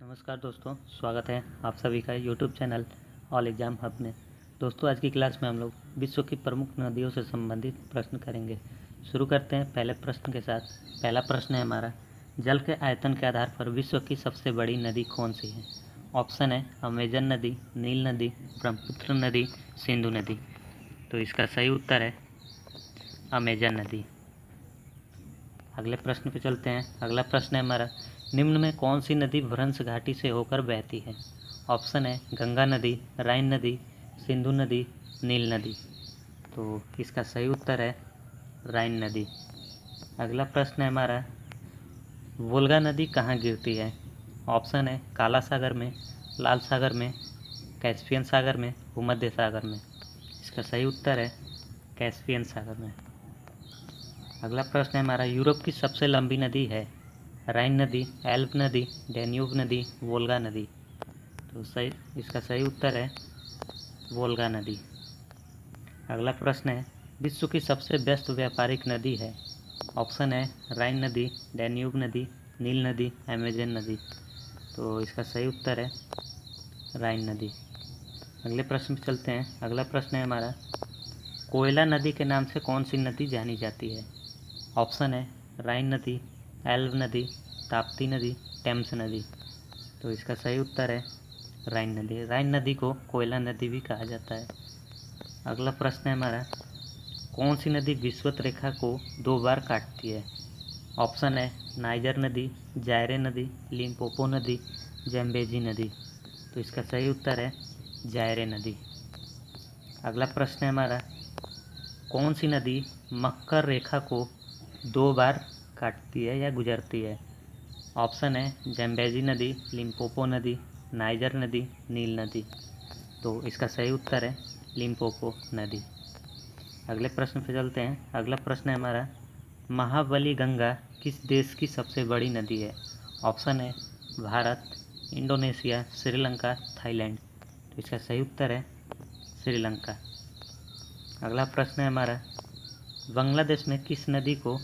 नमस्कार दोस्तों, स्वागत है आप सभी का YouTube channel all exam hub में। दोस्तों, आज की क्लास में हम लोग विश्व की प्रमुख नदियों से संबंधित प्रश्न करेंगे। शुरू करते हैं पहले प्रश्न के साथ। पहला प्रश्न है हमारा, जल के आयतन के आधार पर विश्व की सबसे बड़ी नदी कौन सी है? ऑप्शन है अमेजन नदी, नील नदी, ब्रह्मपुत्र नदी, सिंधु नदी। तो इसका सही उत्तर है अमेजन नदी। अगले प्रश्न पे चलते हैं। अगला प्रश्न है हमारा, निम्न में कौन सी नदी भ्रंश घाटी से होकर बहती है? ऑप्शन है गंगा नदी, राइन नदी, सिंधु नदी, नील नदी। तो इसका सही उत्तर है राइन नदी। अगला प्रश्न है हमारा, वोल्गा नदी कहाँ गिरती है? ऑप्शन है काला सागर में, लाल सागर में, कैस्पियन सागर में, भूमध्य सागर में। इसका सही उत्तर है कैस्पियन सागर में। अगला प्रश्न है हमारा, यूरोप की सबसे लंबी नदी है? राइन नदी, एल्ब नदी, डैन्यूब नदी, वोल्गा नदी। तो इसका सही उत्तर है वोल्गा नदी। अगला प्रश्न है, विश्व की सबसे व्यस्त व्यापारिक नदी है? ऑप्शन है राइन नदी, डैन्यूब नदी, नील नदी, अमेजन नदी। तो इसका सही उत्तर है राइन नदी। अगले प्रश्न पर चलते हैं। अगला प्रश्न है हमारा, कोयला नदी के नाम से कौन सी नदी जानी जाती है? ऑप्शन है राइन नदी, एल्ब नदी, ताप्ती नदी, टेम्स नदी। तो इसका सही उत्तर है राइन नदी। राइन नदी को कोयला नदी भी कहा जाता है। अगला प्रश्न है हमारा, कौन सी नदी विषुवत रेखा को 2 बार काटती है? ऑप्शन है नाइजर नदी, जायरे नदी, लिम्पोपो नदी, जैम्बेजी नदी। तो इसका सही उत्तर है जायरे नदी। अगला प्रश्न है हमारा, कौन सी नदी मक्कर रेखा को 2 बार काटती है या गुजरती है? ऑप्शन है जैम्बेजी नदी, लिम्पोपो नदी, नाइजर नदी, नील नदी। तो इसका सही उत्तर है लिम्पोपो नदी। अगले प्रश्न पे चलते हैं। अगला प्रश्न है हमारा, महाबली गंगा किस देश की सबसे बड़ी नदी है? ऑप्शन है भारत, इंडोनेशिया, श्रीलंका, थाईलैंड। तो इसका सही उत्तर है श्रीलंका। अगला प्रश्न है हमारा, बांग्लादेश में किस नदी को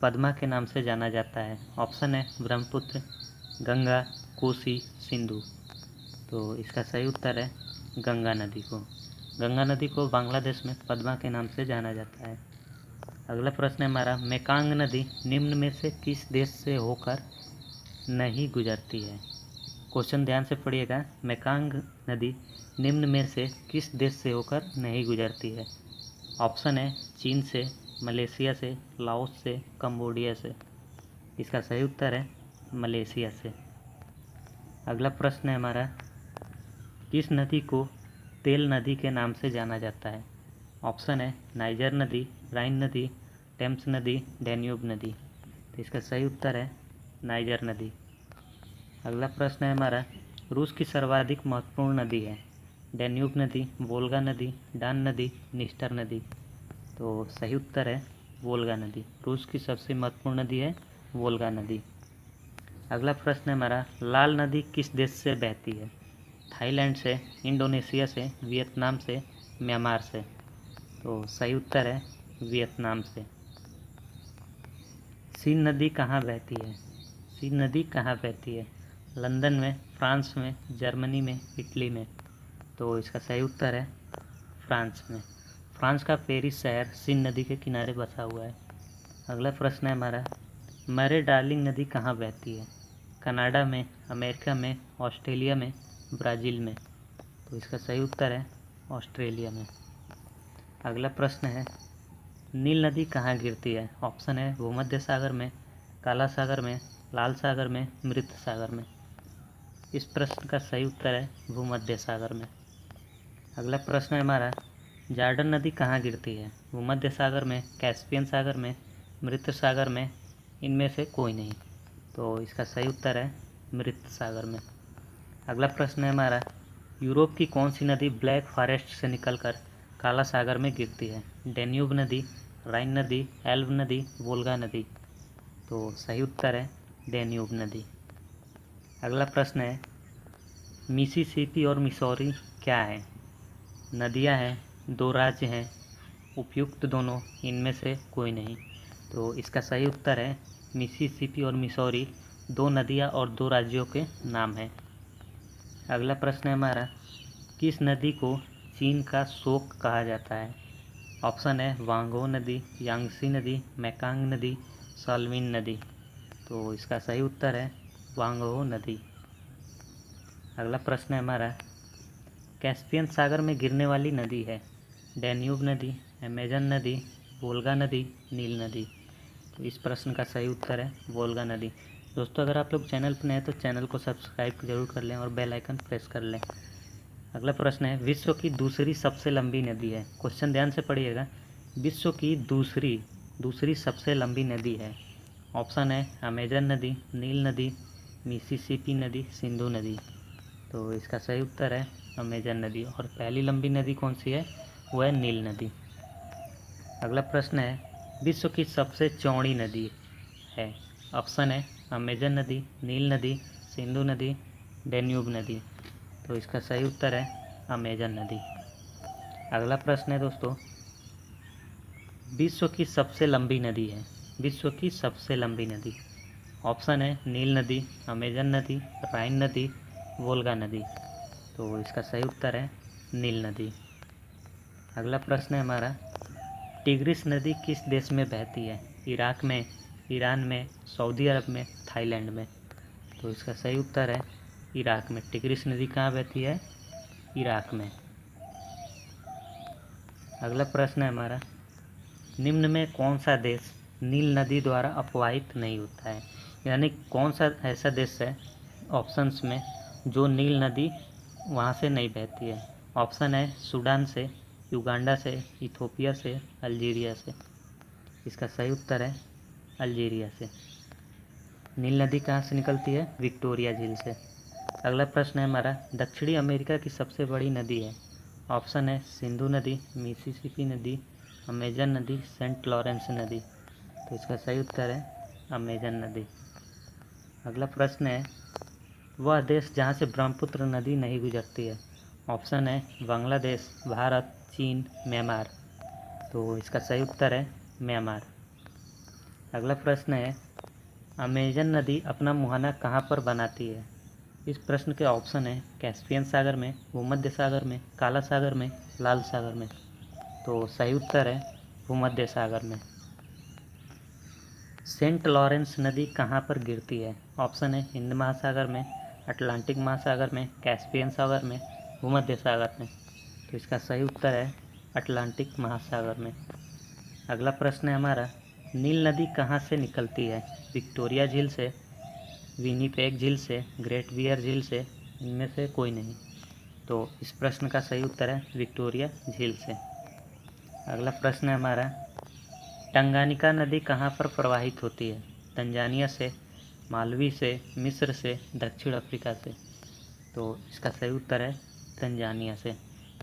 पद्मा के नाम से जाना जाता है? ऑप्शन है ब्रह्मपुत्र, गंगा, कोसी, सिंधु। तो इसका सही उत्तर है गंगा नदी को। गंगा नदी को बांग्लादेश में पद्मा के नाम से जाना जाता है। अगला प्रश्न है हमारा, मेकांग नदी निम्न में से किस देश से होकर नहीं गुजरती है? क्वेश्चन ध्यान से पढ़िएगा। मेकांग नदी निम्न में से किस देश से होकर नहीं गुजरती है? ऑप्शन है चीन से, मलेशिया से, लाओस से, कंबोडिया से। इसका सही उत्तर है मलेशिया से। अगला प्रश्न है हमारा, किस नदी को तेल नदी के नाम से जाना जाता है? ऑप्शन है नाइजर नदी, राइन नदी, टेम्स नदी, डैन्यूब नदी। तो इसका सही उत्तर है नाइजर नदी। अगला प्रश्न है हमारा, रूस की सर्वाधिक महत्वपूर्ण नदी है? डैन्यूब नदी, वोल्गा नदी, डान नदी, निस्टर नदी। तो सही उत्तर है वोल्गा नदी। रूस की सबसे महत्वपूर्ण नदी है वोल्गा नदी। अगला प्रश्न है हमारा, लाल नदी किस देश से बहती है? थाईलैंड से, इंडोनेशिया से, वियतनाम से, म्यांमार से। तो सही उत्तर है वियतनाम से। सीन नदी कहाँ बहती है? सीन नदी कहाँ बहती है? लंदन में, फ्रांस में, जर्मनी में, इटली में। तो इसका सही उत्तर है फ्रांस में। फ्रांस का पेरिस शहर सीन नदी के किनारे बसा हुआ है। अगला प्रश्न है हमारा, मरे डार्लिंग नदी कहाँ बहती है? कनाडा में, अमेरिका में, ऑस्ट्रेलिया में, ब्राज़ील में। तो इसका सही उत्तर है ऑस्ट्रेलिया में। अगला प्रश्न है, नील नदी कहाँ गिरती है? ऑप्शन है भूमध्य सागर में, काला सागर में, लाल सागर में, मृत सागर में। इस प्रश्न का सही उत्तर है भूमध्य सागर में। अगला प्रश्न है हमारा, जॉर्डन नदी कहाँ गिरती है? भूमध्य सागर में, कैस्पियन सागर में, मृत सागर में, इनमें से कोई नहीं। तो इसका सही उत्तर है मृत सागर में। अगला प्रश्न है हमारा, यूरोप की कौन सी नदी ब्लैक फॉरेस्ट से निकलकर काला सागर में गिरती है? डैन्यूब नदी, राइन नदी, एल्ब नदी, वोल्गा नदी। तो सही उत्तर है डैन्यूब नदी। अगला प्रश्न है, मिसिसिपी और मिसौरी क्या है? नदियां हैं, 2 राज्य हैं, उपयुक्त दोनों, इनमें से कोई नहीं। तो इसका सही उत्तर है मिसिसिपी और मिसौरी दो नदियाँ और दो राज्यों के नाम हैं। अगला प्रश्न है हमारा, किस नदी को चीन का शोक कहा जाता है? ऑप्शन है वांगो नदी, यांगसी नदी, मेकांग नदी, साल्विन नदी। तो इसका सही उत्तर है वांगो नदी। अगला प्रश्न है हमारा, कैस्पियन सागर में गिरने वाली नदी है? डैन्यूब नदी, अमेजन नदी, वोल्गा नदी, नील नदी। तो इस प्रश्न का सही उत्तर है वोल्गा नदी। दोस्तों, अगर आप लोग चैनल पर नए हैं तो चैनल को सब्सक्राइब जरूर कर लें और बेल आइकन प्रेस कर लें। अगला प्रश्न है, विश्व की दूसरी सबसे लंबी नदी है? क्वेश्चन ध्यान से पढ़िएगा। विश्व की दूसरी सबसे लंबी नदी है? ऑप्शन है अमेजन नदी, नील नदी, मिसिसिपी नदी, सिंधु नदी। तो इसका सही उत्तर है अमेजन नदी। और पहली लंबी नदी कौन सी है? वो है नील नदी। अगला प्रश्न है, विश्व की सबसे चौड़ी नदी है? ऑप्शन है अमेजन नदी, नील नदी, सिंधु नदी, डैन्यूब नदी। तो इसका सही उत्तर है अमेजन नदी। अगला प्रश्न है दोस्तों, विश्व की सबसे लंबी नदी है? विश्व की सबसे लंबी नदी? ऑप्शन है नील नदी, अमेजन नदी, राइन नदी, वोल्गा नदी। तो इसका सही उत्तर है नील नदी। अगला प्रश्न है हमारा, टिग्रिस नदी किस देश में बहती है? इराक में, ईरान में, सऊदी अरब में, थाईलैंड में। तो इसका सही उत्तर है इराक में। टिग्रिस नदी कहाँ बहती है? इराक में। अगला प्रश्न है हमारा, निम्न में कौन सा देश नील नदी द्वारा अपवाहित नहीं होता है? यानी कौन सा ऐसा देश है ऑप्शंस में जो नील नदी वहाँ से नहीं बहती है? ऑप्शन है सूडान से, युगांडा से, इथोपिया से, अल्जीरिया से। इसका सही उत्तर है अल्जीरिया से। नील नदी कहाँ से निकलती है? विक्टोरिया झील से। अगला प्रश्न है हमारा, दक्षिणी अमेरिका की सबसे बड़ी नदी है? ऑप्शन है सिंधु नदी, मिसिसिपी नदी, अमेजन नदी, सेंट लॉरेंस नदी। तो इसका सही उत्तर है अमेजन नदी। अगला प्रश्न है, वह देश जहाँ से ब्रह्मपुत्र नदी नहीं गुजरती है? ऑप्शन है बांग्लादेश, भारत, चीन, म्यांमार। तो इसका सही उत्तर है म्यांमार। अगला प्रश्न है, अमेजन नदी अपना मुहाना कहाँ पर बनाती है? इस प्रश्न के ऑप्शन है कैस्पियन सागर में, भूमध्य सागर में, काला सागर में, लाल सागर में। तो सही उत्तर है भूमध्य सागर में। सेंट लॉरेंस नदी कहाँ पर गिरती है? ऑप्शन है हिंद महासागर में, अटलांटिक महासागर में, कैस्पियन सागर में, भूमध्य सागर में। तो इसका सही उत्तर है अटलांटिक महासागर में। अगला प्रश्न है हमारा, नील नदी कहाँ से निकलती है? विक्टोरिया झील से, विनिपेग झील से, ग्रेट बियर झील से, इनमें से कोई नहीं। तो इस प्रश्न का सही उत्तर है विक्टोरिया झील से। अगला प्रश्न है हमारा, टंगानिका नदी कहाँ पर प्रवाहित होती है? तंजानिया से, मालवी से, मिस्र से, दक्षिण अफ्रीका से। तो इसका सही उत्तर है तंजानिया से,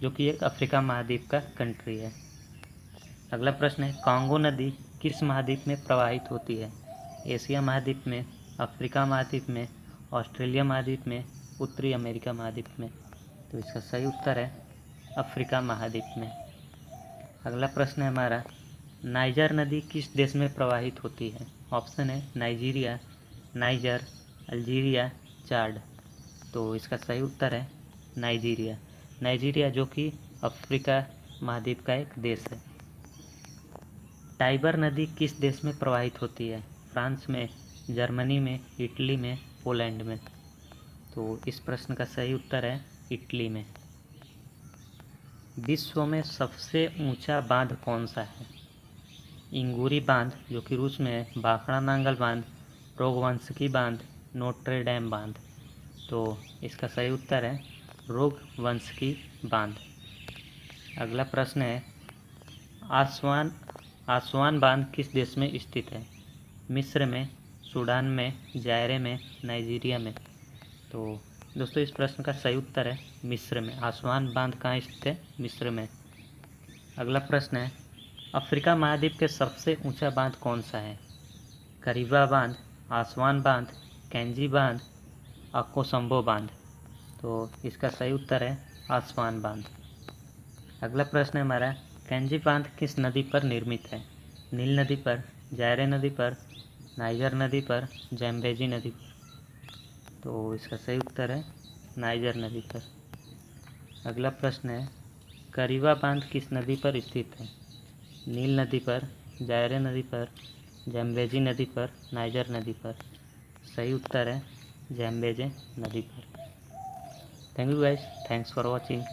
जो कि एक अफ्रीका महाद्वीप का कंट्री है। अगला प्रश्न है, कांगो नदी किस महाद्वीप में प्रवाहित होती है? एशिया महाद्वीप में, अफ्रीका महाद्वीप में, ऑस्ट्रेलिया महाद्वीप में, उत्तरी अमेरिका महाद्वीप में। तो इसका सही उत्तर है अफ्रीका महाद्वीप में। अगला प्रश्न है हमारा, नाइजर नदी किस देश में प्रवाहित होती है? ऑप्शन है नाइजीरिया, नाइजर, अल्जीरिया, चाड। तो इसका सही उत्तर है नाइजीरिया। नाइजीरिया जो कि अफ्रीका महाद्वीप का एक देश है। टाइबर नदी किस देश में प्रवाहित होती है? फ्रांस में, जर्मनी में, इटली में, पोलैंड में। तो इस प्रश्न का सही उत्तर है इटली में। विश्व में सबसे ऊंचा बांध कौन सा है? इंगूरी बांध जो कि रूस में है, भाखड़ा नांगल बांध, रोगवंशकी बांध, नोट्रे डेम बांध। तो इसका सही उत्तर है रोगवंशकी बांध। अगला प्रश्न है, आसवान बांध किस देश में स्थित है? मिस्र में, सूडान में, जायरे में, नाइजीरिया में। तो दोस्तों इस प्रश्न का सही उत्तर है मिस्र में। आसवान बांध कहाँ स्थित है? मिस्र में। अगला प्रश्न है, अफ्रीका महाद्वीप के सबसे ऊंचा बांध कौन सा है? करीबा बांध, आसवान बांध, कैंजी बांध, अकोसंबो बांध। तो इसका सही उत्तर है आसवान बांध। अगला प्रश्न है हमारा, कैंजी बांध किस नदी पर निर्मित है? नील नदी पर, जायरे नदी पर, नाइजर नदी पर, जैम्बेजी नदी पर। तो इसका सही उत्तर है नाइजर नदी पर। अगला प्रश्न है, करीवा बांध किस नदी पर स्थित है? नील नदी पर, जायरे नदी पर, जैम्बेजी नदी पर, नाइजर नदी पर। सही उत्तर है जैम्बेजे नदी पर। Thank you guys, thanks for watching.